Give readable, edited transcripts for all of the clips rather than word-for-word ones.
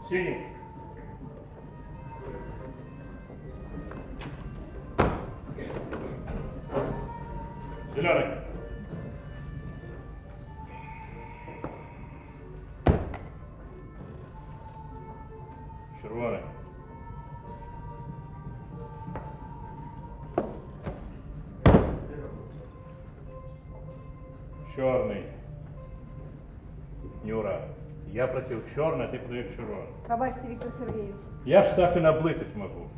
Синий. Зеленый. Червоный. Черный. Нюра. Я просил черный, а ты подаешь червоный. Пробачьте, Виктор Сергеевич. Я ж так и наблыкать могу.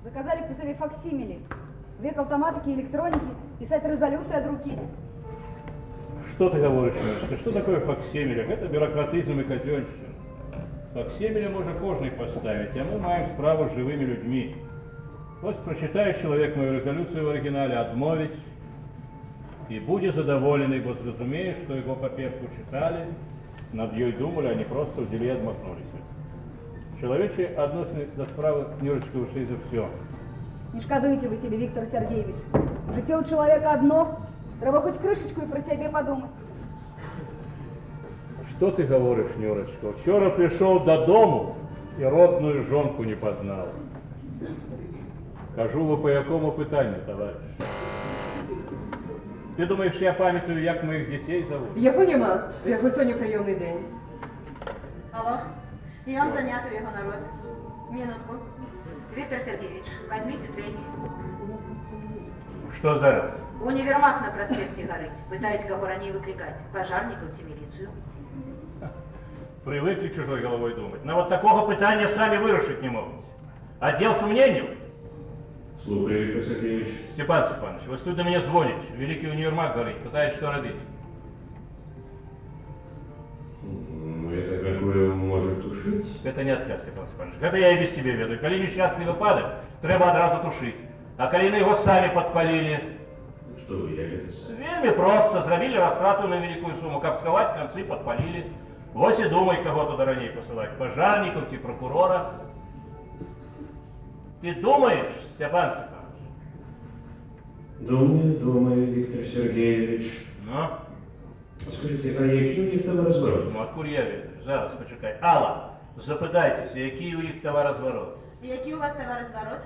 Заказали писали факсимили. Век автоматики, электроники, писать резолюции от руки. Что ты говоришь, Нюрочка? Что такое факсимили? Это бюрократизм и казенщина. Факсимили можно кожный поставить, а мы маем справу с живыми людьми. Вот прочитает человек мою резолюцию в оригинале, отмовить, и будет задоволенный, бо зразумеет, что его попевку читали, над ёй думали, а не просто в деле отмахнулись. Человечі відносини до справи, Нюрочка, ушли за все. Не шкодуйте вы себе, Виктор Сергеевич. Житье у человека одно, треба хоть крышечку и про себя подумать. Что ты говоришь, Нюрочка? Вчера пришел до дому и родную жонку не познал. Кажу вы по якому питанню, товарищ? Ты думаешь, я памятую, як моих детей зовут? Я понимаю, як у сьогодні прийомний день. Алло, прием занят у его народ. Минутку. Виктор Сергеевич, возьмите третий. Что зараз? Универмаг на проспекте горить. Пытаюсь кого ранее выкликать. Пожарников, милицию. Привыкли чужой головой думать. Но вот такого питания сами вырашить не могут. Отдел сумнению? Слухаю, Виктор Сергеевич. Степан Степанович, вы тут до меня звоните. Великий универмаг горит. Пытаюсь что робить. Ну, это какое может тушить? Это не отказ, Степан Степанович. Это я и без тебя ведаю. Коли несчастный выпадок, треба одразу тушить. А коли его сами подпалили. Что вы, як это сами? Вельми просто. Зробили растрату на великую сумму. Как сковать, концы подпалили. Вот и думай, кого туда ранее посылать. Пожарников, ти прокурора. Ты думаешь, Степан Степанович? Думаю, Виктор Сергеевич. Ну? Скажите, а який у них товарозворот? Ну, откуда я ведаю? Зараз, почекай. Алла, запитайтеся, який у них товарозворот? Який у вас товарозворот?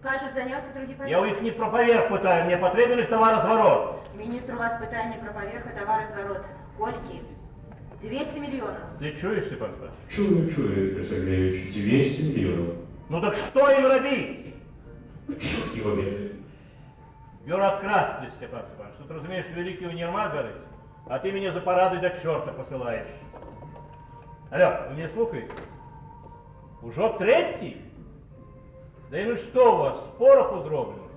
Кажуть, занявся другий поверх. Я у них не про поверх питаю, мне потребен их товарозворот. Министр у вас питає не про поверх, а товарозворот. Кольки? 200 миллионов. Ты чуешь, Степан Степанович? Чую, Виктор Сергеевич, 200 миллионов. Ну так что им робить? Черт его бед. Бюрократ ты, Степан Степанович. Тут, разумеешь, великий универмаг горит, а ты меня за парады до черта посылаешь. Алло, вы меня слухаете? Уже третий? Да и ну что у вас, з пороху зроблено?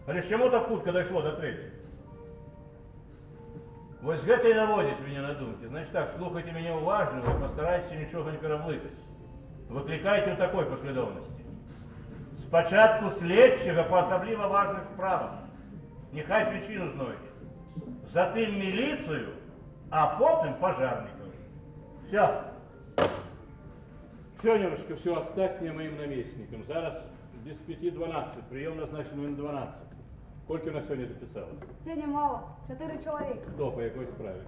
Але чому так хутко дійшло до третього? Ось гэта і наводить меня на думки. Значит так, слухайте меня уважно и постарайтесь ничего не переблыкать. Выкликайте в такой последовности. Спочатку слідчого по особливо важных справах. Нехай причину знойде. Затым милицию, а потом пожарников. Все. Все, Нюрочка, все, оставь мне моим наместником. Зараз без 5:12. Прием назначен на 12. Сколько у нас сегодня записалось? Сегодня мало, 4 человека. Кто, по какой справе?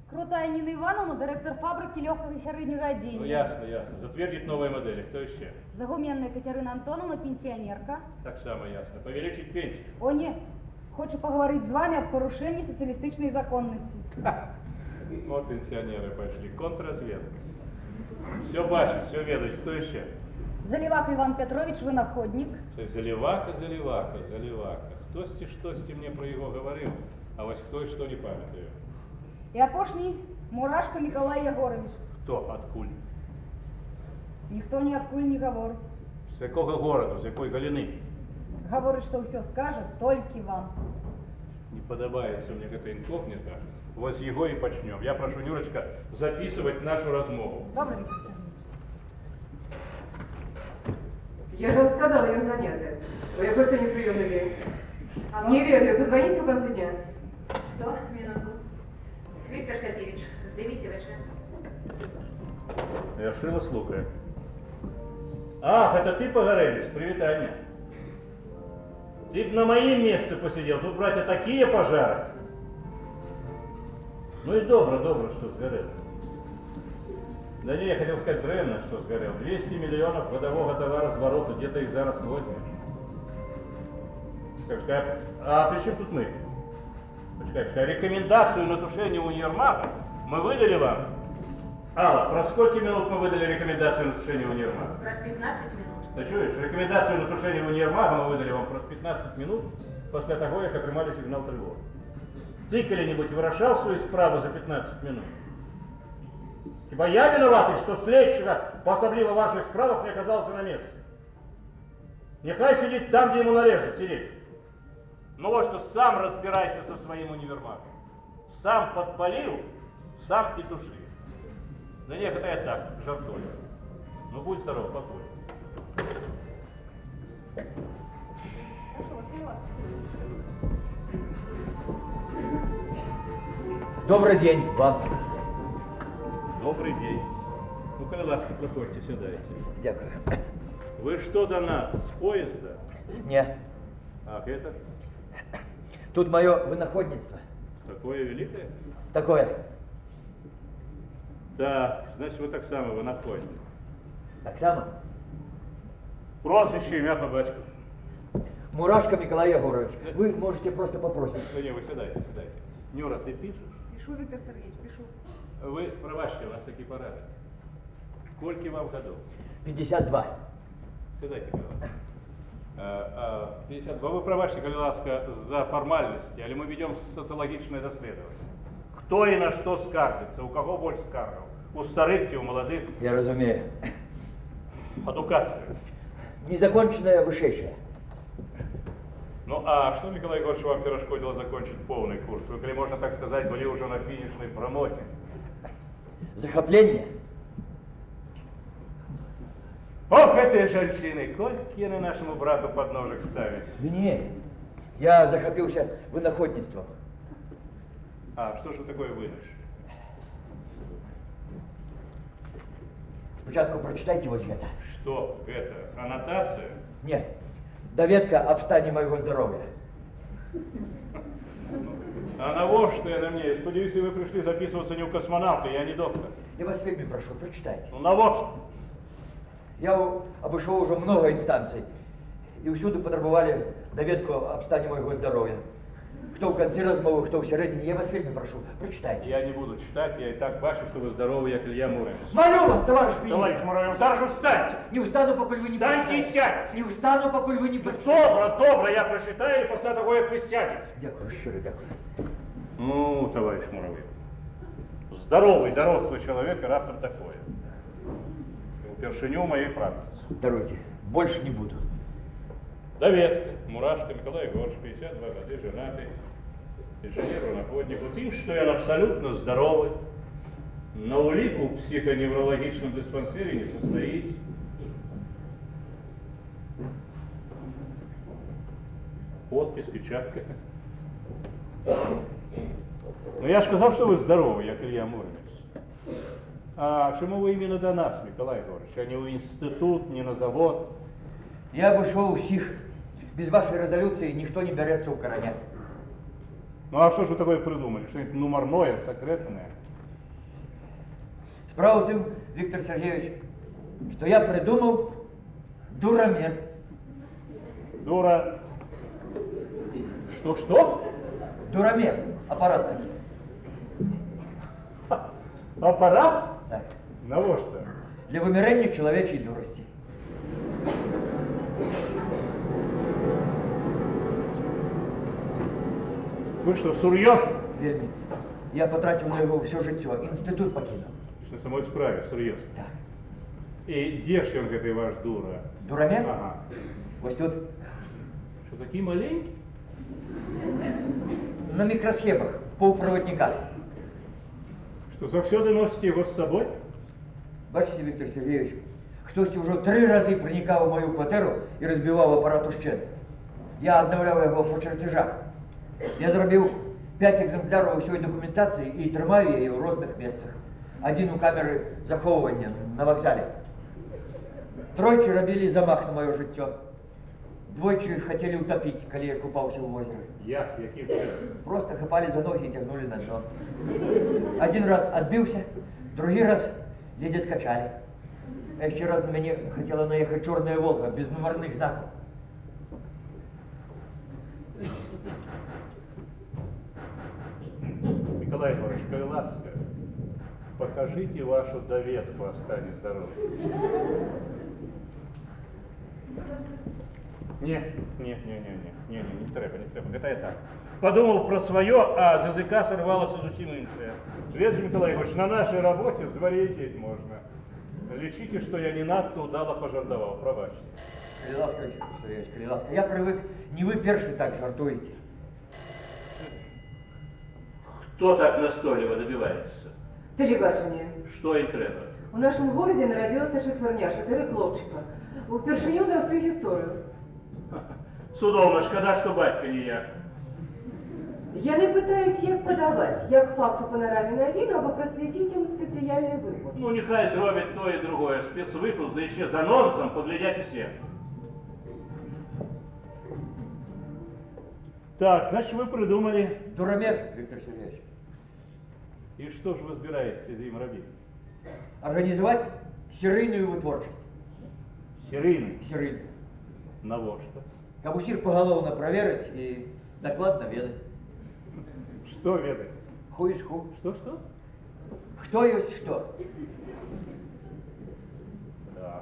Крутая Нина Ивановна, директор фабрики легкого середнього отделения. Ну ясно, ясно. Затвердить новые модели. Кто еще? Загуменная Катерина Антоновна, пенсионерка. Так само ясно. Повеличить пенсию. О, ні, хочу поговорить с вами о порушении социалистичной законности. Вот пенсионеры пошли. Контрразведка. Все бачит, все ведает. Кто еще? Заливак Иван Петрович, вынаходник. Заливака. Что мне про его говорил, а вось кто и что не памятаю. И опошний Мурашко Николай Егорович. Кто, откуль? Ніхто ніадкуль не говорить. З якого городу, з якої галины? Говорить, что все скажет только вам. Не подобается мне это инкогнито. Вот с его и почнем. Я прошу, Нюрочка, записывать нашу размову. Добре, Віктор Сергійович? Я же вам сказала, я занята. Ой, какой сегодня приемный день. Не верю, позвоните в конце дня. Что? Минутку. Виктор Сергеевич, сдавите вечер. Я шила слухаю. Ах, это ты, Погорелец, привитание. Ты б на моем месте посидел, тут, братья, такие пожары. Ну и добро, что сгорел. Да не, я хотел сказать древно, что сгорел. 200 миллионов годового товарозворота, где-то их зараз возьмешь. Как сказать, а при чем тут мы? Почекай, рекомендацию на тушение универмага мы выдали вам. Алла, про сколько минут мы выдали рекомендацию на тушение универмага? Раз 15 минут. Ты чуешь, рекомендацию на тушение универмага мы выдали вам про 15 минут после того, как отримали сигнал тревоги. Ты коли-нибудь вырашал свою справу за 15 минут? Ибо я виноватый, что следчика по особливо важных справах не оказался на месте. Нехай сидит там, где ему належит сидеть. Ну вот что, сам разбирайся со своим универмагом. Сам подпалил, сам и туши. Да нет, это я так, жартую. Ну будь здоров, покой. Прошу вас, при вас. Добрый день вам. Добрый день. Ну, коли ласка, проходьте, сідайте. Дякую. Вы что до нас, с поезда? Не, Ах, это тут мое вынаходничество. такое великое? Такое. Да, значит, вы так само, вы находите. Так само. Прозвище, имя по батьку. Мурашко Николай Егорович. Вы можете просто попросить. Да не, вы сідайте. Нюра, ты пишешь? Пишу, Виктор Сергеевич, пишу. Вы пробачьте, у нас такие порядок. Сколько вам годов? 52. Сідайте, коли ласка. 52. Вы пробачьте, коли ласка, за формальности, але мы ведем социологичное доследование. Кто и на что скаржится, у кого больше скаргов? У старых, у молодых? Я разумею. Адукация. Незаконченное вышедшее. Ну, а что, Николай Егорович, вам перешкодило закончить полный курс? Вы, коли можно так сказать, были уже на финишной промоте. Захопление. Ох, эти женщины, кольки они нашему брату под ножик ставить. Да не, я захопился вынаходничеством. А что же такое выдашь? Спочатку прочитайте вот это. Что это? Аннотация? Нет, доведка об стані моего здоровья. А на во что я на мне? Сподіваюся, вы пришли записываться не у космонавта, я не доктор. Я вас вельми прошу, прочитайте. Ну на во что? Я обошел уже много инстанций, и всюду потребовали доведку об стані моего здоровья. Кто в конце размовы, кто в середине, я вас вельми прошу, прочитайте. Я не буду читать, я и так бачу, что вы здоровы, як Илья Муромец. Молю вас, товарищ министр! Товарищ Муромец, зараз же встаньте! Не устану, покуль вы не Встаньте и прочитаете. сядьте! Не устану, покуль вы не прочитаете. Добро, я прочитаю, и после того, як ви сядете. Дякую, щиро дякую. Ну, товарищ Муравьев, здоровый, дорослый человек, и раптом такое. Упершиню в моей практике. Даруйте, больше не буду. Доведка, Мурашко Николай Егорович, 52 года, женатый, инженер-находник. Тем, что я абсолютно здоровый, на улику в психоневрологичном диспансере не состоит. Подпись, печатка. Ну я же сказал, что вы здоровы, як Илья Муромец. А чему вы именно до нас, Николай Егорович, а не в институт, не на завод? Я обошел всех. Без вашей резолюции никто не берется укоронять. Ну а что же вы такое придумали? Что-нибудь номерное, секретное? Справа в том, Виктор Сергеевич, что я придумал дурамер. Дура. Что? Дурамер, аппарат такой. Аппарат? Так. На во что? Для вымирания человечьей дурости. Вы что, серьезно? Вельми. Я потратил на его все життя. Институт покинул. На самой справе, серьезно. Так. И где ж он, гэты ваш дура? Дурамер? Ага. Вот тут Что, такие маленькие? на микросхемах, полпроводника. Что, завсёды носите его с собой? Бачите, Віктор Сергійович, хтось уже 3 рази проникав у мою квартиру і розбивав апарат ущент. Я обновляв його по чертежах. Я зробив 5 екземплярів усієї документації і тримаю її у різних місцях. Один у камери заховування на вокзалі. Тройчі робили замах на моє життя. Двойчі хотіли утопити, коли я купався в озері. Як? Яким чином? Просто хапали за ноги и тягнули на дно. Один раз отбился, другий раз ледь откачали. А еще раз на меня хотела наехать черная Волга без номерных знаков. Николай Егорович, коли ласка, покажите вашу доведку о стане здоровья. Не треба. Это я так. Подумал про свое, а з языка сорвалося зовсім інше. Віктор Миколаївич, на нашей работе зваріть можно. Лечите, что я не надто удало пожартовал, пробачьте. Коли ласка, Віктор Сергійович, коли ласка, я привык, не вы перший так жартуете. Кто так настойливо добивается? Телебачення. Что им треба? У нашому городі народилася шиферня, 4 хлопчика. Впершиню за всю історію. Судовно, шкода, что батька не я. Я не питаюсь, як подавати, як факт у панорамі новин, або просвітити їм спеціальний випуск. Ну, нехай зробить то и другое. Спецвыпуск, да еще за нонсом поглядять все. Так, значит, вы придумали. Дурамер, Віктор Сергійович. И что же вы собираетесь им робить? Организовать серийную вытворчесть. Серийный? Серийную. На вот что? Кабусир поголовно проверить и докладно ведать. Что ведать? Ху из ху. Что? Кто есть кто. Да.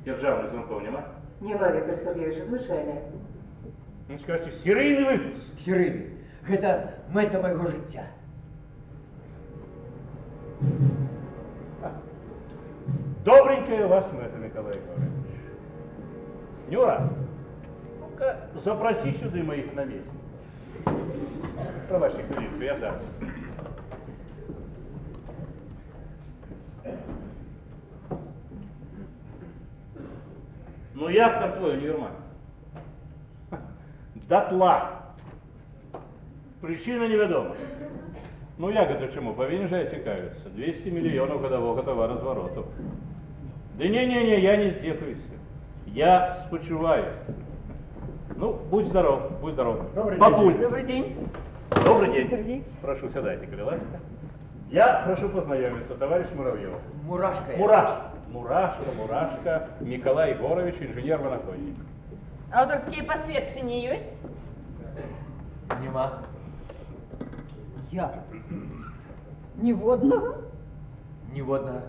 Державный звонков нема? Нема, Віктор Сергійович, звичайно. Ну, скажите, серийный выпуск. Серийный. Это мета моего життя. Добренькая у вас мета, Николай Егорович. Нюра, ну-ка запроси сюда моих наместников. Пробачьте хвилинку, я дам. Ну як там твой універмаг? Дотла. Причина невідома. Ну як это чому? Повинен же цікавиться. 200 мільйонів годового товарозвороту. Да не, я не здекаюсь. Я спочиваю. Ну, будь здоров. Добрый Папуль. день. Добрый день. Добрый день. Сергеевич. Прошу, сядайте, коли ласка. Я прошу познайомиться, товарищ Муравьев. Мурашка. я. Мурашка. Николай Егорович, инженер-водоходник. Авторские посвідчення есть? Нема. Я. Неводного? Неводного.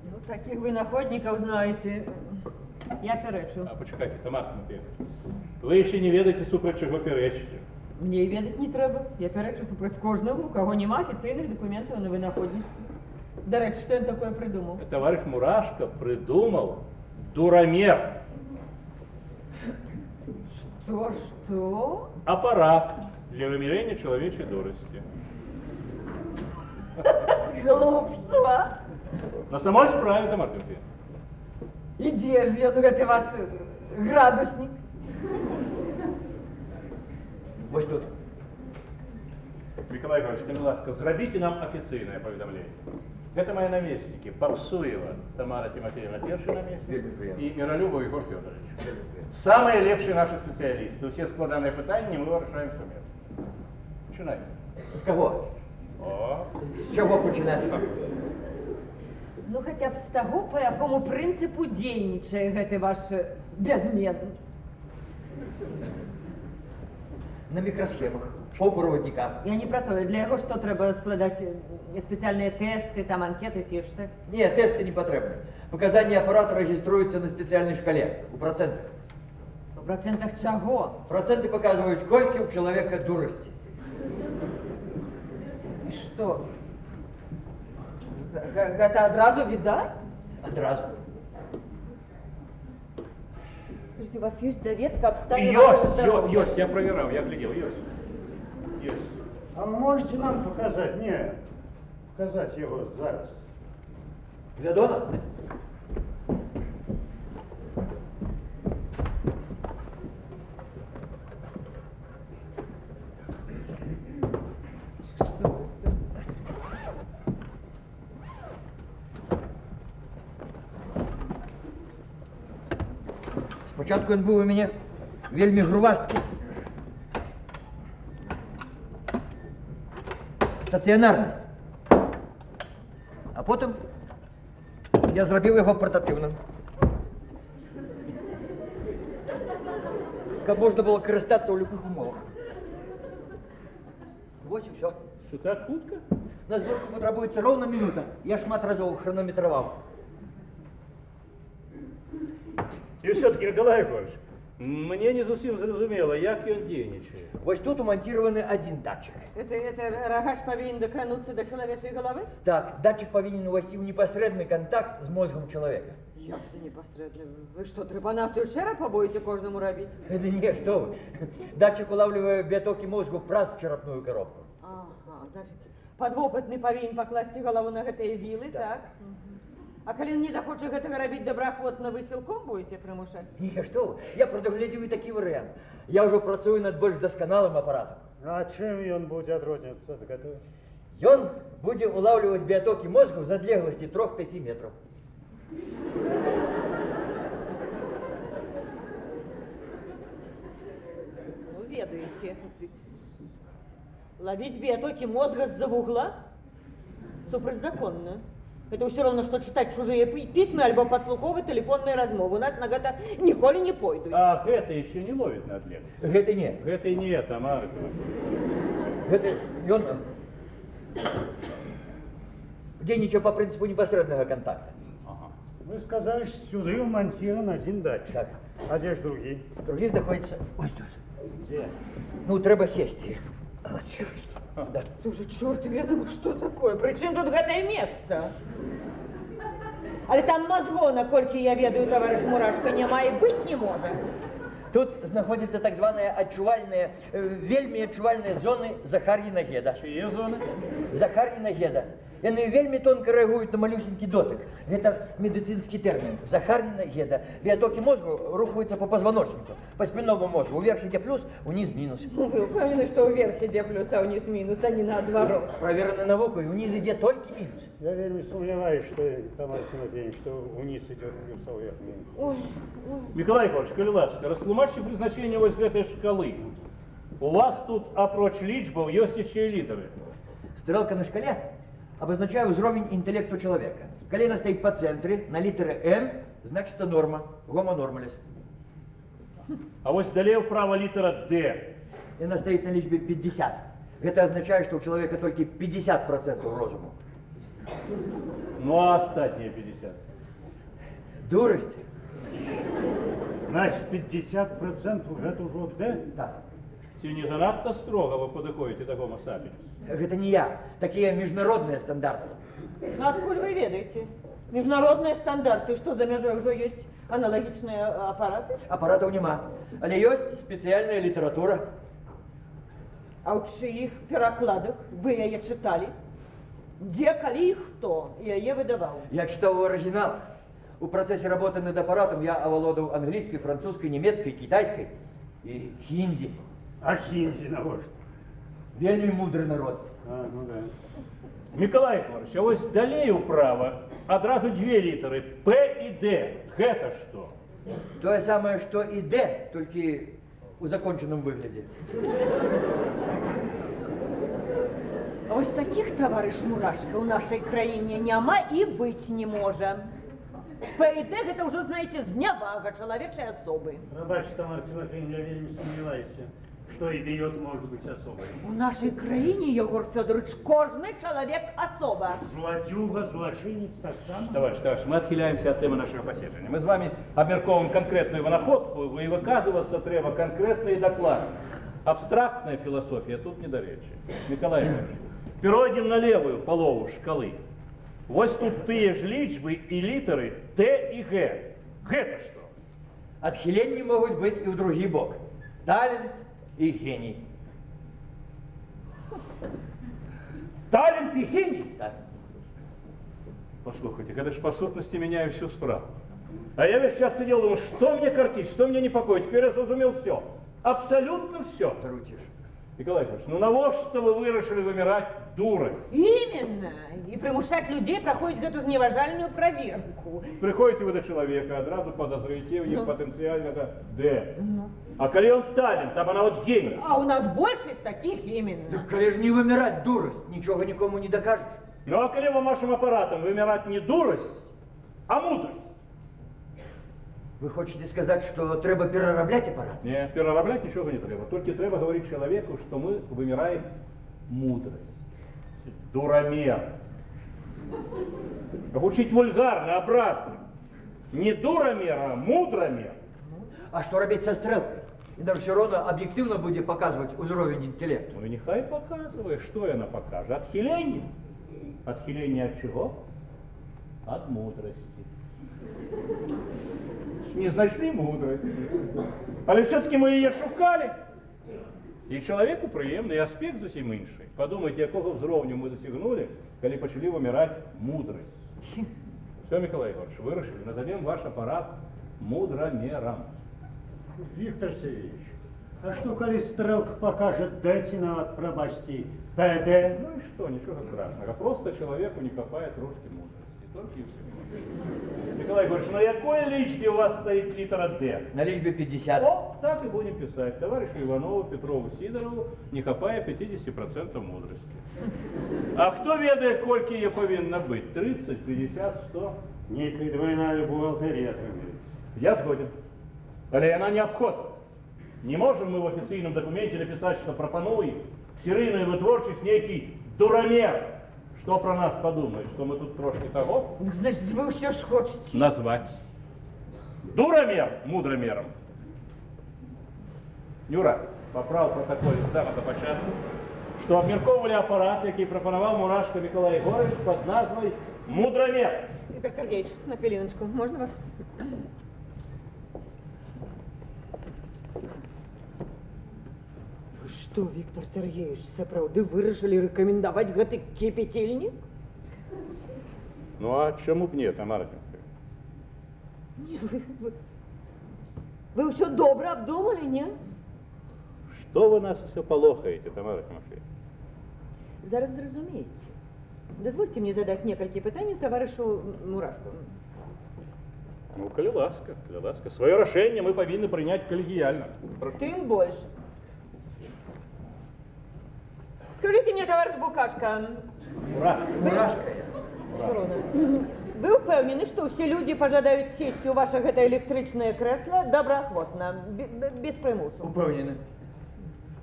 Ну, таких винаходников знаете. Я перечу. А почекайте, Тамара Тимофеевна. Ви ще не ведаєте, супроть чого перечите. Мне и ведать не треба. Я перечу супроть кожного, у кого нема офіційних документів на винаходництво. До речі, що він таке придумав? Товарищ Мурашко придумал дурамер. Что? Аппарат для вымерения человечей дурости. Глупство. На самой справе, Тамара Тимофеевна. І де ж я, ну, це ваш градусник? Вот тут. Николай Егорович, будь ласка, зробите нам офіційне повідомлення. Это мои наместники. Попсуева Тамара Тимофеевна, перший наместник, и Миролюбов Егор Федорович. Самые лепшие наши специалисты. Все складанные питания мы вирішаємо сумісно. Починайте. З кого? О, З чого починати? Ну, хоча б з того, по якому принципу дійнічає гэты ваш безмедний. На микросхемах, по проводниках. Я не про то. Для його що треба складати спеціальні тести, там анкети ті ж все? Ні, тести не потрібні. Показання апарату реєструються на спеціальній шкалі, у процентах. У процентах чого? Проценти показують, скільки у чоловіка дурості. І що? Гэта адразу відаць? Одразу. Скажите, у вас есть доведка об стане вашего здоровья? Ёсть, я проверял, я глядел, ёсть. А можете нам показать? Не, показать его зараз. Вядома? Спочатку він був у мене вельми грувасткий. Стаціонарний. А потім я зробив його портативним. Как можна було користатися у будь-яких умовах. Ось і все. Что, так хутка? На зборку потребується ровно минута. Я шмат разів хронометрував. И все-таки, Николай Егорович, мне не зовсім зрозуміло, як він дійничає. Ось тут умонтирований один датчик. Это рогач повинен докрануться до человечей головы? Так, датчик повинен увести в непосредний контакт з мозгом чоловіка. Як це непосредственно? Ви що, трепанацію черепа будете кожному робити? Да не, что вы. Датчик улавливает биотоки мозгу праз в черепную коробку. Ага, значит, подвопытный повинен покласти голову на гэтые вилы, так? А коли не захоче гэтага робить добраахвотна, вы силком будете примушать? Не, что вы. Я предугледзеў і такі варыянт. Я ўжо працую над больш дасканалым апаратам. А чым ён будзе адрознівацца ад гэтага? Ён будзе улавліваць биотоки мозгу з адлегласці 3-5 метров. Ну, ведаете, ловить биотоки мозга с-за угла супрацьзаконно. Это все равно, что читать чужие письма, альбо подслуховывать телефонные размовы. У нас на гэта ніколі не пойдут. А гэта еще не ловит на отлет. Гэта не. Гэта и не Тамара. Гэта ён дзейнічае по принципу непосредного контакта. Ага. Вы сказали, что сюда вмонтирован один датчик. Так. А где ж другие? Другі знаходяться ось тут. Где? Ну, треба сесці. А, чёрт. Да. Слушай, черт ведомо, что такое? Причем тут гэтае месца? Але там мозгов, наколькі я ведаю, товарищ Мурашка, няма і быць не можа. Тут знаходяцца так званыя адчувальныя, вельмі адчувальныя зоны Захар'іна Геда. Чьи зоны? Захар'іна Геда. Яны вельмі тонка рэагуюць на малюсенькі дотык. Гэта медыцынскі тэрмін. Захар'іна Геда. Биотоки мозгу рухаюцца по позвоночнику, по спинному мозгу. Уверх ідзе плюс, униз мінус. Ну, вы упевнены, что уверх ідзе плюс, а униз минус, а не наадварот. Проверено наукой, униз ідзе толькі мінус. Я вельми сомневаюсь, что Тамара Тимофеевна, что вниз идет плюс, а вверх минус. Ой, ой. Николай Егорович, коли ласка, растлумачьте призначение вось гэтай шкалы. У вас тут апроч лічбаў ёсць яшчэ і літары. Стрелка на шкале обозначает уровень интеллекта человека. Колено стоит по центре, на литере Н, значится норма, гомо нормалис. А вось далее вправо літера Д. И она стоит на личбе 50. Это означает, что у человека только 50% розуму. Ну а остатние 50? Дурость. Значит, 50% это уже Д? Да. Ці не занадто строго вы падыходзіце да гомо сапіенс? Это не я. Такие международные стандарты. Ну, откуль вы ведаете? Международные стандарты, что за мяжой уже есть аналогичные аппараты? Аппаратов нема. Але есть специальная литература. А у чьих перакладах вы яе читали? Где, коли и кто яе выдавал? Я читал оригинал. У процессе работы над аппаратом я овладел английской, французской, немецкой, китайской и хинди. А хинди на вождь? Вельми мудрый народ. А, ну да. Миколай Егорович, а вось далей управа адразу две літары П і Д. Гэта што? То же самое, что и Д, только в законченном выгляде. А вось таких, товарищ Мурашка, у нашей краине няма и быть не может. П и Д это уже, знаете, знявага человечей особы. Пробачьте, Тамара Тимофеевна, я вельми сомневаюсь, что идиот может быть особой. У нашей краине, Егор Федорович, каждый человек особа. Злодюга, злочинец, так само. Товарищ, мы отхиляемся от темы нашего посещения. Мы с вами обмерковываем конкретную вынаходку, и выказываться треба конкретно и докладно. Абстрактная философия тут не до речи. Николай Иванович, перейдем на левую полову шкалы. Вот тут тыя ж лічбы і літары Т і Г. Гэта што? Адхіленні могуць быць і ў другі бок. Талент і геній. Талент и гений? Так. Послушайте, это ж по сутности меняю всю справу. А я весь час сидел, думал, что мне кортить, что мне непокоить. Теперь я зразумел все. Абсолютно все. Трутишь. Николай Иванович, ну навошта вы вырашили вымирать дурость? Именно. И примушать людей проходить эту зневажальную проверку. Приходите вы до человека, одразу подозрите в нем потенциального Д. А коли он талент, там она вот гений. А у нас больше из таких именно. Так коли ж не вымирать дурость, ничего никому не докажешь. Ну а коли вам вашим аппаратом вымирать не дурость, а мудрость? Вы хочете сказать, что треба перераблять аппарат? Не, перераблять ничего не треба. Только треба говорить человеку, что мы вымираем мудрость. Дуромер. Учить вульгарно, обратно. Не дуромер, а мудромер. А что робить со стрелкой? И даже все равно объективно будет показывать уровень интеллекта. Ну и нехай показывает, что она покажет. Отхиление. Отхиление от чего? От мудрости. Не знайшли мудрості. Але все-таки ми її шукали. І чоловіку приємний аспект зовсім інший. Подумайте, якого взровню ми досягнули, коли почали вимирати мудрость. Все, Миколай Егорович, вирішили, назовем ваш апарат мудромером. Виктор Сергеевич, а что, коли стрелка покажет Детина от пробачьте ПД? Ну и что, ничего страшного. Просто человеку не копает рожки мудрости. Только и все. Николай Егорович, на какой личке у вас стоит литера Д? На личбе 50. О, так и будем писать. Товарищу Иванову, Петрову, Сидорову, не копая 50% мудрости. А кто ведает, кольки ее повинно быть? 30, 50, 100? Некая двойная бухгалтерия требуется. Я сгоден. Але она не обход. Не можем мы в официальном документе написать, что пропонуем серийную вытворчесть некий дуромер. Что про нас подумает, что мы тут трошки того? Ну, значит, вы все ж хотите. Назвать. Дуромер мудромером. Юра, поправ в протоколе с самого початку, что обмерковывали аппарат, який пропоновал Мурашко Миколай Егорович под назвой мудромер. Виктор Сергеевич, на хвилиночку, можно вас? Вы что, Виктор Сергеевич, сапраўды вырашили рекомендовать гэты кипятильник? Ну а чему б нет, Тамара Тимофеевна? Не, вы все добро обдумали, не? Что вы нас все полохаете, Тамара Тимофеевна? Зараз зразумеете. Дозвольте мне задать несколько питаний товаришу Мурашку. Ну, коли ласка, коли ласка. Свое решение мы повинны принять коллегиально. Прошу. Тем больше. Скажите мне, товарищ Букашка, Ура! Мурашка я. вы упевнены, что все люди пожадають сесть у ваших это электричное кресло доброохотно, без примусу? Упевнены.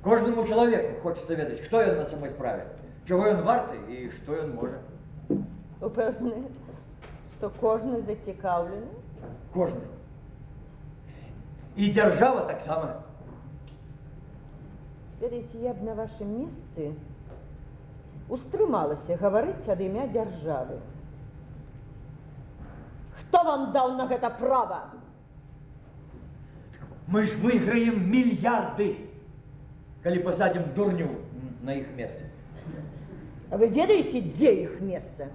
Кожному человеку хочется ведать, кто он на самой справе, чего он варты и что он может. Упевнены, что кожный зацікавлений? Кожный. И держава так само. Ведаеце, я б на вашем месте устрымалася говорить ад імя державы. Кто вам дал на это право? Мы ж выиграем миллиарды, коли посадим дурню на их место. А вы ведаете, где их место?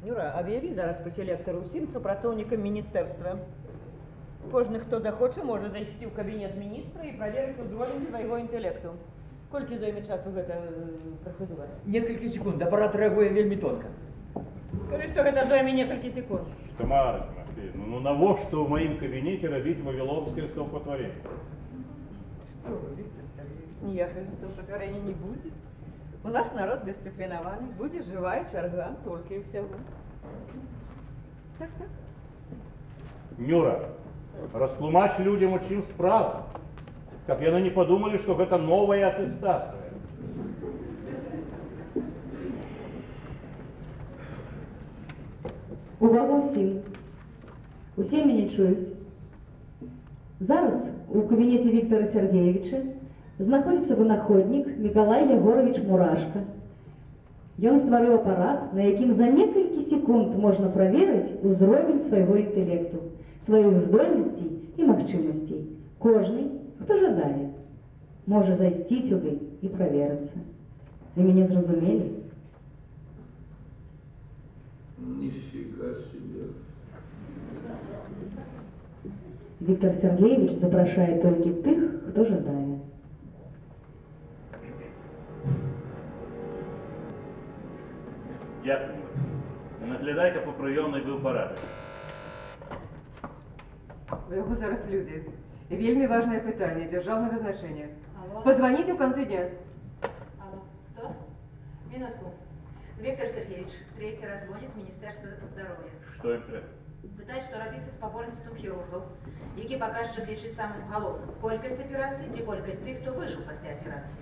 Юра, объяви зараз по селектору усім супрацоўнікам міністэрства. Кожны, хто захоча, можа зайсці ў кабінет міністра і праверыць узровень свайго інтэлекту. Колькі зойме часу гэта працэдура? Несколько секунд, аппарат реагуе вельми тонко. Скажи, што гэта зойме некалькі секунд. Тамара Тимофеевна, ну навошта в моем кабинете робить вавилонское столпотворение? Что вы, Виктор Сергеевич, ніякага столпотворення не будет. У нас народ дисциплинованный, будет живая чарга, только и всего. Так. Нюра, растлумачь людям очень справа, как яны не подумали, что это новая аттестация. Увага усім. Усі мене чують. Зараз у кабінеті Віктора Сергеевича знаходиться вынаходник Миколай Егорович Мурашко, Ён стварыў апарат, на якім за некалькі секунд можна праверыць узровень свайго інтэлекту, сваіх здольнасцей і магчымасцей. Кожны, хто жадае, можа зайсці сюды і праверыцца. Вы мяне зразумелі? Нифига себе. Віктор Сергеевич запрашае толькі тых, хто жадае. Дякую. Наглядайте по прийомній ви апарати. У яго зараз люди. І вельмі важное питание державного значения. Алло. Позвоните в конце дня. Алло, кто? Минутку. Виктор Сергеевич, третий раз звонит з Міністерства здоров'я. Що їм треба? Питають, що робиться з поборництвом хірургів, які показчик лічить самим головним. Колькість операцій чи колькість тих, хто вижив після операції.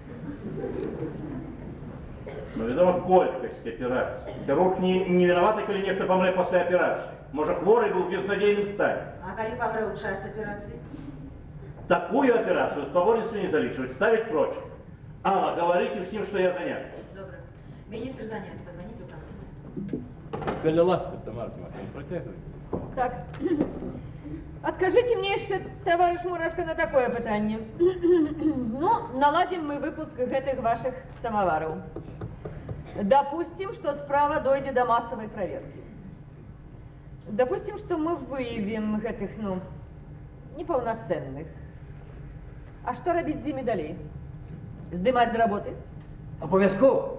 Ну, відомо, колькість операцій. Хірург не виноватий, коли ніхто помре після операції. Може, хворий був в безнадійному стані. А коли помре у час операції? Такую операцию с поборництва не залечивать, ставить прочь. Алла, говорите всем, что я занят. Добре. Міністр занят. Позвоните в конце дня. Коли ласка, Тамара Тимофеевна, протягивайте. Так, откажите мне еще, товарищ Мурашко, на такое питание. Ну, наладим мы выпуск этих ваших самоваров. Допустим, что справа дойдет до массовой проверки. Допустим, что мы выявим этих, ну, неполноценных. А что робить з ними далее? Здымать з работы? Обов'язково.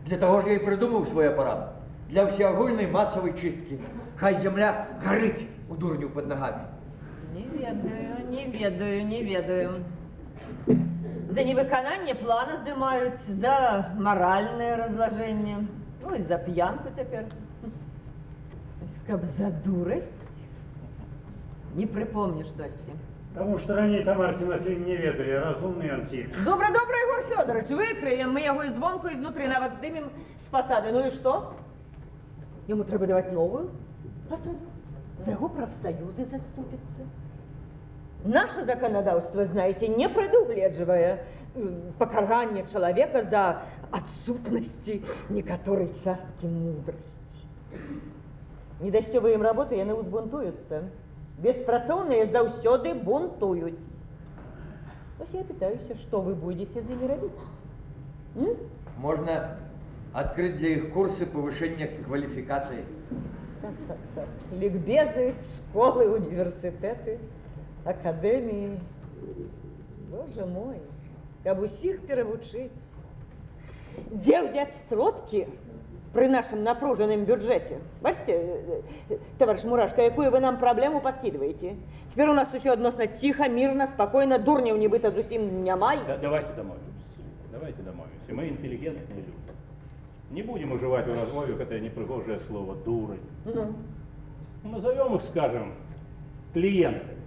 Для того ж я і придумав свій апарат. Для всеогульної масової чистки. Хай земля горить у дурню під ногами. Не ведаю. За невыконание плана здымаюць, за моральное разложение, ну и за пьянку теперь. Каб за дурость, не припомню штосьці. Потому что ранее Тамара Тимофеевна не ведали, разумный он тип. Добре, Егор Федорович, выкрием мы его звонку изнутри, нават здымем с фасады. Ну и что? Ему треба давать новую фасаду. За его профсоюзы заступиться. Наше законодательство, знаете, не предугледживая покарание человека за отсутности некоторой частки мудрости. Не дасте им работы, яны узбунтуюцца. Беспрацоўныя заўсёды бунтуюць. Вось я пытаюся, что вы будете за ими робить? Можно открыть для их курсы повышения квалификации. Так. Ликбезы, школы, университеты, академии. Боже мой, каб усіх перевучить. Где взять сродки при нашем напруженном бюджете? Бачите, товарищ Мурашко, какую вы нам проблему подкидываете? Теперь у нас все односно тихо, мирно, спокойно, дурнів нібито зусім нямай. Давайте домовимся. Мы интеллигентные люди. Не будем уживать в размове это непригожее слово «дуры». Ну? Назовем их, скажем, клиенты.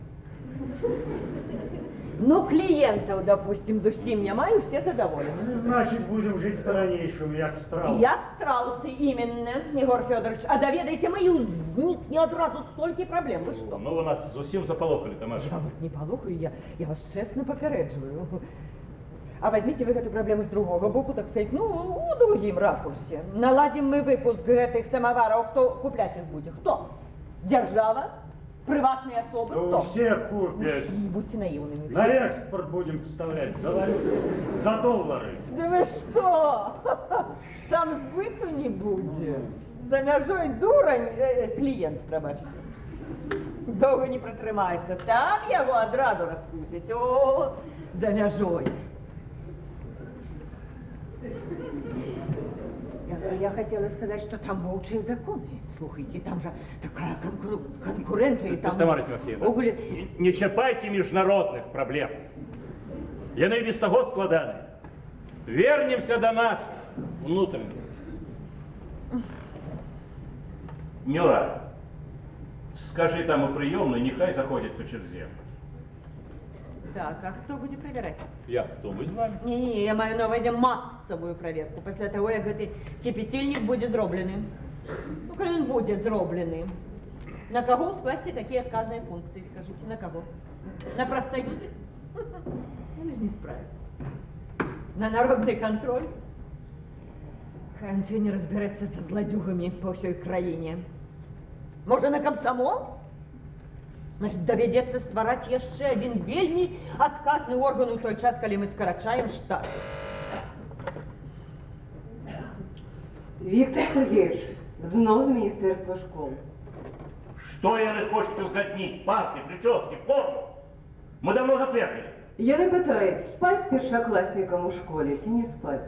Ну, клиентов, допустим, зусім нямай, все задоволены. Значит, будем жить по-ранейшему, як страус. Як страусы, именно, Егор Федорович. А доведайся мы, и узникне одразу столько проблем. Вы что? Ну, вы нас зусім заполохали, Тамара. Я вас не полохаю, я вас честно попередживаю. А возьмите вы эту проблему с другого боку, так сказать, ну, у другим ракурсе. Наладим мы выпуск этих самоваров, кто куплять их будет? Кто? Держава? Приватные особы? Да Кто? все купят. Не будьте наивными. На экспорт будем поставлять за валюту, за доллары. Да вы что? Там сбыту не будет. За мяжой дурань, клиент, пробачьте. Довго не протримається. Там його одразу розкусять. О, за мяжой. Я хотела сказать, что там волчьи законы. Слушайте, там же такая конкуренция. Там Тамара Тимофеевна, не чапайте международных проблем. Яны без того складаны. Вернемся до наших внутренних. Мюра, скажи там у приемной, нехай заходит по черзе. Так, а хто буде перевіряти? Я хто, ми з вами? Ні, я маю на увазі масову перевірку, після того, як цей кипятильник буде зроблений. Ну, коли він буде зроблений. На кого скласти такі відказні функції, скажіть, на кого? На профсоюзі? Вони ж не справляться. На народний контроль? Хай он сёння разберэцца са зладзюгамі па ўсёй краіне. Можа, на камсамол? Значит, давядзецца ствараць яшчэ адзін вельмі адказны орган у той час, калі мы скарачаем штат. Виктор Сергеевич, знос з Міністерства школ. Что яны хочуць узгадніць? Парты, прически, форму? Мы давно затвердили. Яны пытаюць, спаць першакласнікам у школе ці не спаць?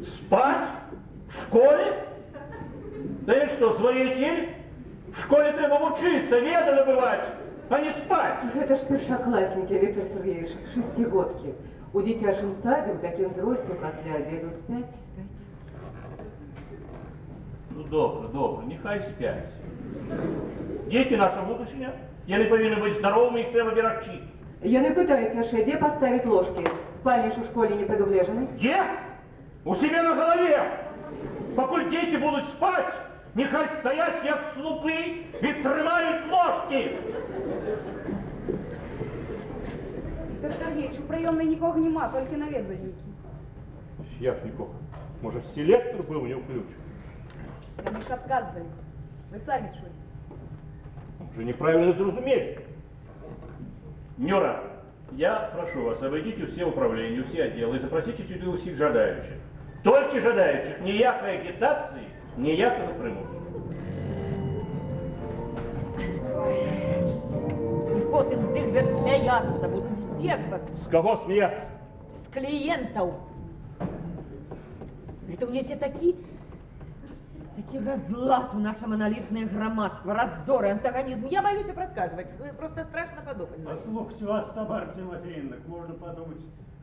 Спать? В школе? Да и что, звонитель? В школе треба вучиться, веды набывать, а не спать. Гэта ж першакласнікі, Виктор Сергеевич, шестигодкі. У дзіцячым садзе ў такім зросце пасля обеду спяць. Ну, добре, добре, нехай спять. Дети наша будущее, яны повинны быть здоровыми, их треба берагчы. Яны пытаюць яшчэ, дзе паставіць ложкі. Спальні ж у школе не прадугледжаны. Где? У себя на голове. Покуль дети будут спать, нехай стоять, як слупы, и трымают ложки. Віктор Сергійович, у прийомній нікого нема, тільки навідувальники. Як нікого? Може, селектор був не включен? Вони ж відказували. Ви самі чули. Уже неправильно зрозумели. Нюра, я прошу вас, обойдите все управления, все отделы и запросите сюда всех жадающих. Только жадающих, ніякої агитации, ніякого примусу. І потім з них же сміятися, будуть здергатися. С кого смеяться? З клієнтів. Это у меня все такие разлад у наше монолитное громадство, раздоры, антагонизм. Я боюсь и предсказывать, просто страшно подумать. Послухайте вас, Тамара Тимофеевна, можно подумать,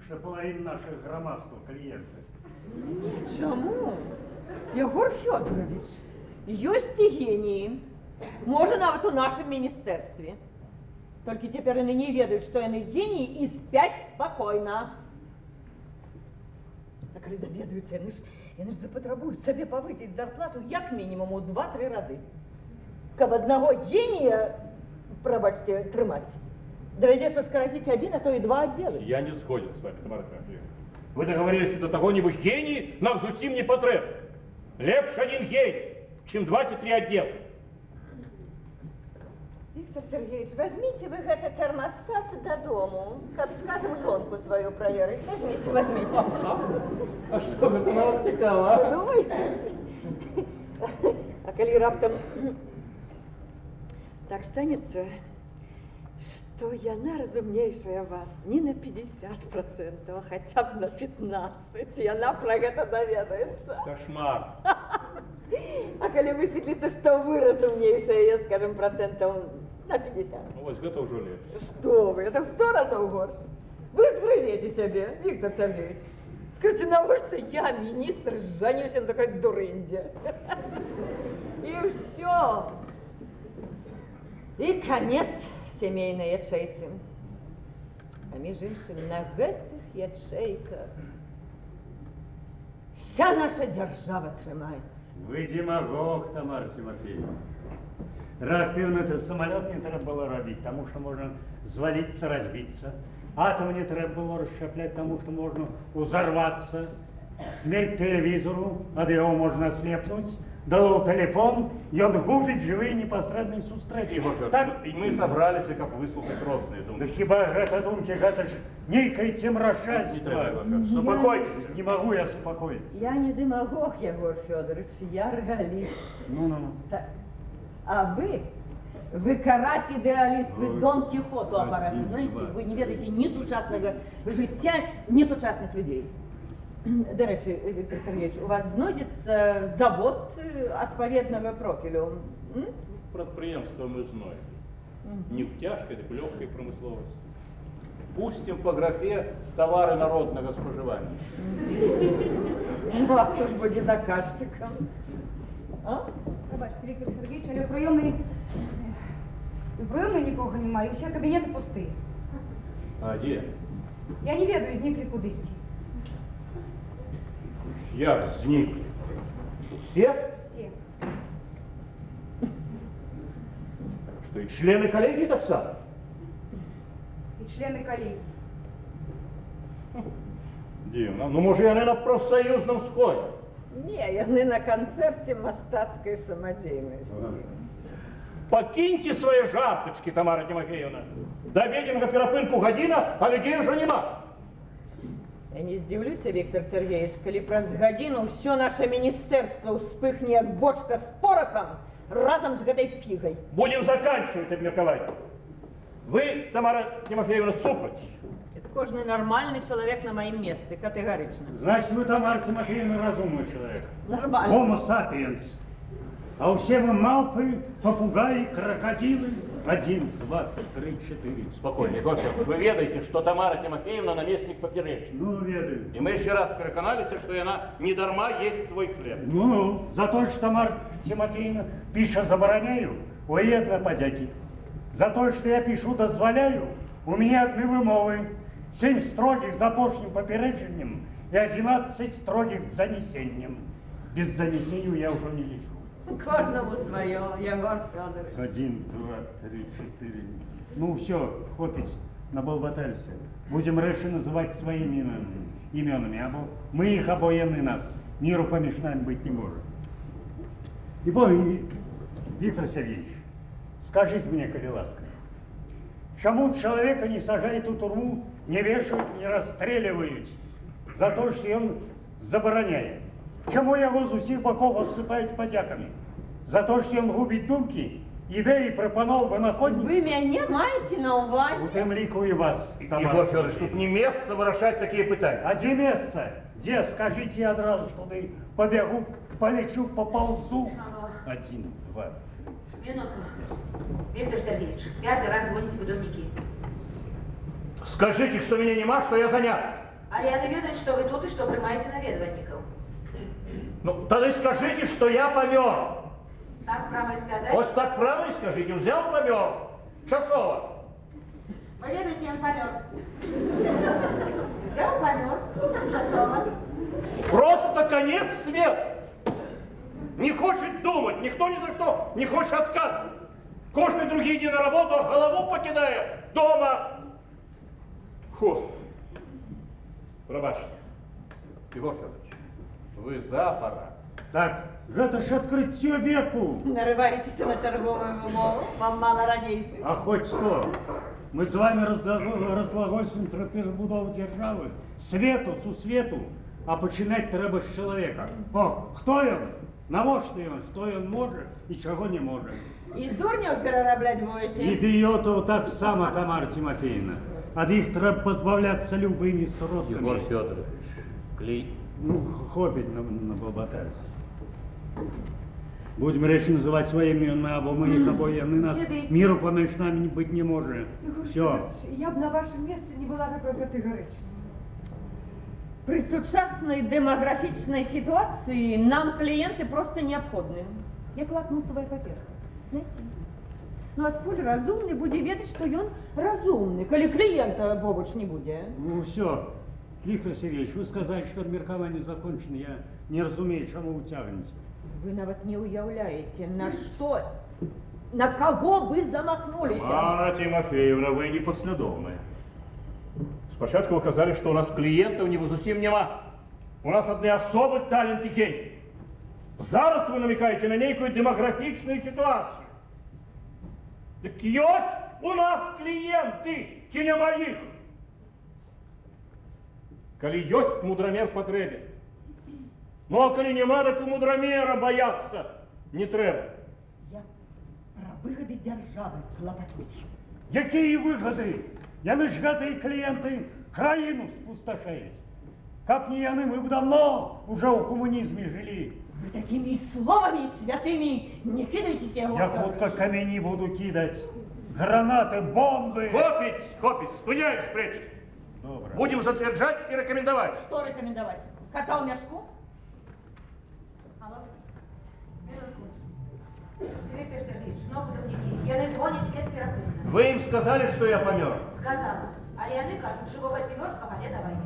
что половина наших громадства клиенты. Чому? Єгор Федорович, есть и гении. Може, навіть у нашем министерстве. Только теперь они не ведают, что они гении, и спять спокойно. А коли доведаются, они ж запотребуют себе повысить зарплату як минимум у 2-3 разы. Каб одного гения, пробачьте, трымать, доведется скоротить 1, а то и 2 отдела. Я не сходен с вами, Тамара Тимофеевна. Вы договорились до того-нибудь гений, нам зусім не потреб. Лепше один гений, чем 2-3 отдела. Виктор Сергеевич, возьмите вы этот термостат додому, как скажем, жонку свою проверить. Возьмите. А что это нам цікаво? Подумайте. А коли раптом так станется, что яна разумнейшая вас не на 50%, а хотя бы на 15%, и она про это доведается. Кошмар. А коли высветлится, что вы разумнейшая, я, скажем, процентов на 50. Ну, вот это уже легче. Что вы, это в 100 разов горше. Вы же сгрызете себе, Виктор Сергеевич. Скажите, на что я, министр, женюсь на такой дурынде. И все. И конец семейной ячейцы. А между іншим, на гэтых ячейках вся наша держава трымаецца. Вы демагог, Тамара Тимофеевна. Реактивный этот самолет не треба было робить, потому что можно звалиться, разбиться. Атом не треба было расщеплять, потому что можно взорваться. Смерть телевизору, от его можно ослепнуть. Дал телефон, и он губит живые непосредные сустречи. Так, и мы собрались, как выслушать розные думки. Да хіба гэта думки, гэта ж нейкое темрашенство. Успокойтесь. Не могу я успокоиться. Я не демагог, Егор Федорович, я реалист. Ну. Так. А вы карась-идеалист, вы Дон Кихот у аппарата, знаете, вы не ведаете ни сучасного життя, ни сучасных людей. До речі, Віктор Сергійович, у вас знойдеться завод відповідного профілю? Предприемство мы знаем. Не в тяжкой, так в легкой промысловости. Пустим по графе товары народного споживания. Ну, а хто ж буде заказчиком? А? Пробачте, Віктор Сергійович, але у прийомної нікого немає, і всі кабінети пусті. А где? Я не ведаю, зникли кудись. Як зникли? Все? Всі. Что, и члены коллегии так само? І члени колегії. Дивно. Ну, може, я не на профсоюзном сході. Не, яны на канцэрце мастацкай самадзейнасці. Покиньте свои жарточки, Тамара Тимофеевна. До обеденного перапынку година, а людей уже нема. Я не здзіўлюся, Віктор Сергеевич, калі праз гадзіну ўсё наше міністэрства ўспыхне як бочка з порохам разом с гэтай фигой. Будем заканчивать обмерковать. Вы, Тамара Тимофеевна, супрать. Это кожный нормальный человек на моем месте, категорично. Значит, вы, Тамара Тимофеевна, разумный человек. Нормально. Homo sapiens. А все мы малпы, попугаи, крокодилы. 1, 2, 3, 4. Спокойно, Егор Федорович, вы ведаете, что Тамара Тимофеевна наместник Поперечный. Ну, ведаю. И мы еще раз переконались, что она не дарма есть свой хлеб. Ну, за то, что Тамара Тимофеевна пише забороняю, воєдна подяки. За то, что я пишу дозволяю, у меня одни вымовы. 7 строгих за пошним попередженням и 11 строгих занесением. Без занесения я уже не лечу. Кожному свое, Егор Федорович. 1, 2, 3, 4. Ну все, хопить, наболбатались. Будем реши называть своими именами. Мы их обоены нас. Миру помешаем быть не может. И бой, Виктор Сергеевич, скажите мне, коли ласка, чему человека не сажают у турму, не вешают, не расстреливают за то, что он забороняет? Чому его з усіх боков обсипають подяками? За то, що він губить думки, ідеї, пропонов, винаходниць? Вы меня маете на увазі? У тем ліку і вас, Тамара. Егор Федорович, тут не место выражать такие пытания. А де место? Де? Скажите я одразу, что ты побегу, полечу, поползу. Алло. 1, 2, 3. Минутку. Виктор Сергеевич, 5-й раз звоните в дневники. Скажите, что меня нема, что я занят. А я ведаю, что вы тут и что приймаєте навідувальників. Ну, тогда скажите, что я помер. Так право сказать? Вот так право и скажите, взял помер. Часово. Вы ведаете, он помер. Взял, помер. Часово. Просто конец света. Не хочет думать, никто ни за что не хочет отказывать. Кожный другие иди на работу, а голову покидая дома. Фу. Пробачьте. Егор Федорович, вы за аппарат. Так, это ж открытие веку. Нарываетесь на черговую умову? Вам мало ранейших. А хоть что? Мы с вами разглагольствуем про перебудову держави, свету, сусвету, а починать треба з чоловіка. О, хто він? Навошта він? Що він може і чого не може? И дурнев перераблять будете? Ідіотів так само, Тамара Тимофеевна. От їх треба позбавлятися любими сродками. Егор Федорович, Ну, хопить наболбатались. Будем речь называть своими именами, або мы их обои, нас миру поміж нами быть не может. Все. Я б на вашем месте не была такой категоричной. При сучасной демографичной ситуации нам клиенты просто необходны. Як лакмусовая паперка, знаете? Ну, от пуль разумный буде ведать, что он разумный, коли клиента побач не буде. Ну, все. Виктор Сергеевич, вы сказали, что меркование закончено. Я не разумею, чему вы тягнете. Вы нават не уявляете, на что, на кого вы замахнулись. Тамара Тимофеевна, вы непоследовны. Спочатку вы казали, что у нас клиентов не зусім нема. У нас одни особый талент и гений. Зараз вы намекаете на некую демографичную ситуацию. Так есть у нас клиенты, ті нема їх. Коли есть, мудромер потребен. Ну, а коли нема, так у мудромера бояться не треба. Я про выгоды державы клопочусь. Какие выгоды? Яны ж гэтые клиенты краину спустошают. Как не яны, мы бы давно уже в коммунизме жили. Вы такими словами святыми не кидайтесь, я Я хутка камени буду кидать. Гранаты, бомбы. Хопить, спыняем спречь. Добро. Будем затвержать и рекомендовать. Что рекомендовать? Кота в мешку? Алло. Минутку. Виктор Сергеевич, снова дневники. Я не звонить без перепутно. Вы им сказали, что я помер? Сказала. А яны кажут, живого мертвого не давайте.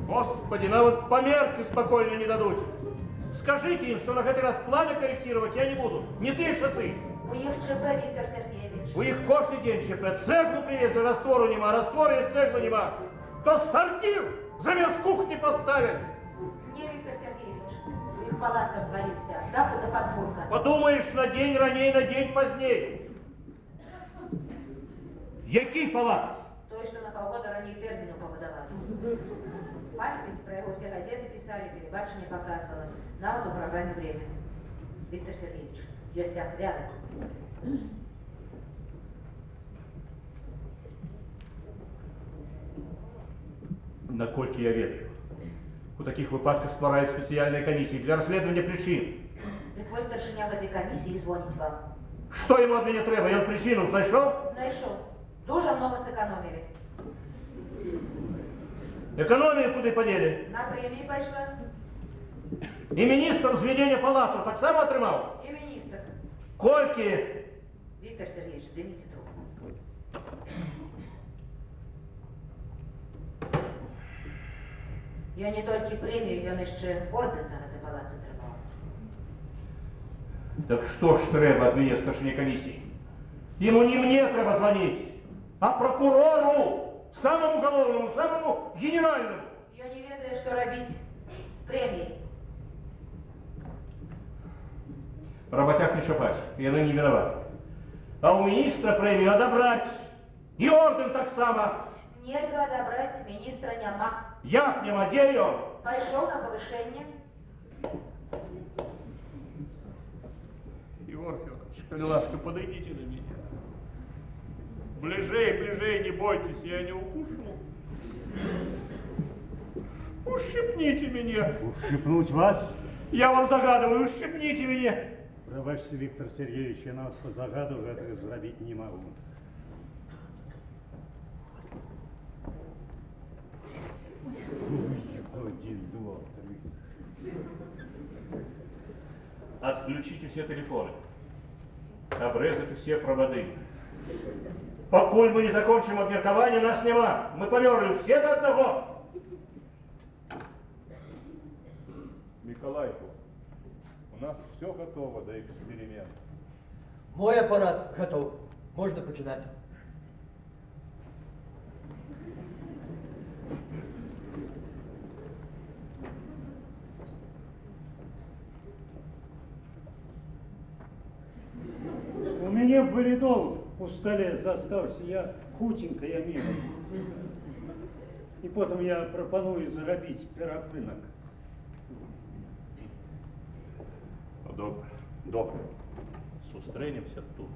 Господи, нам вот померки спокойно не дадут. Скажите им, что на этот раз планы корректировать я не буду. Не ты, шоссы. У их ЧП, Виктор Сергеевич. У их каждый день ЧП. Цеглу привезли, раствору нема, раствор есть, цеглы нема. То сортир замес кухни поставят. Не, Виктор Сергеевич. палац обвалился, даху до подводка. Подумаешь, на день ранее, на день позднее. Який палац? Той, что на полгода ранее термину побудовали. Памятаете, про его все газеты писали, телебачение показывало. На вот у программе «Время». Виктор Сергеевич, есть отряды. Наколькі я ведаю, у таких выпадках ствараюць спецыяльныя камісіі для расследавання прычын. Дык вось старшыня гэтай камісіі звоніць вам. Што яму ад мяне трэба? Ён прычыну знайшоў? Знайшоў. Дуже много сэкономили. Эканомію куды падзелі? На премии пошла. І міністр зведення палацу таксама атрымаў? И министр. Колькі? Виктор Сергеевич, сдвините трубку. Я не только премию, он еще орден за это палац отрывал. Так што ж трэба ад мяне старшыні камісіі? Ему не мне трэба звоніць, а прокурору, самому головному, самому генеральному. Я не ведаю, что робить с премией. Работяг не чапаць, яны не виноваты. А у министра премию одобрать, и орден так само. Нельзя одобрать министра няма. Як няма, где ён? Пошел на повышение. Егор Федорович, коли ласка, подойдите до меня. Ближей, ближей, не бойтесь, я не укушу. Ущипните меня. Ущипнуть вас? Я вам загадываю, ущипните меня. Пробачьте, Виктор Сергеевич, я на вас по загаду этого сделать не могу. Один, два, три. Отключите все телефоны. Обрезайте все проводы. Покуль мы не закончим обмеркование, нас нема. Мы померли все до одного. Миколайку, у нас все готово до эксперимента. Мой аппарат готов. Можно починать. У меня валидол у столе застався, я худенькая мила. И потом я пропоную заробить перапынок. Добре, добре. Сустренемся тут.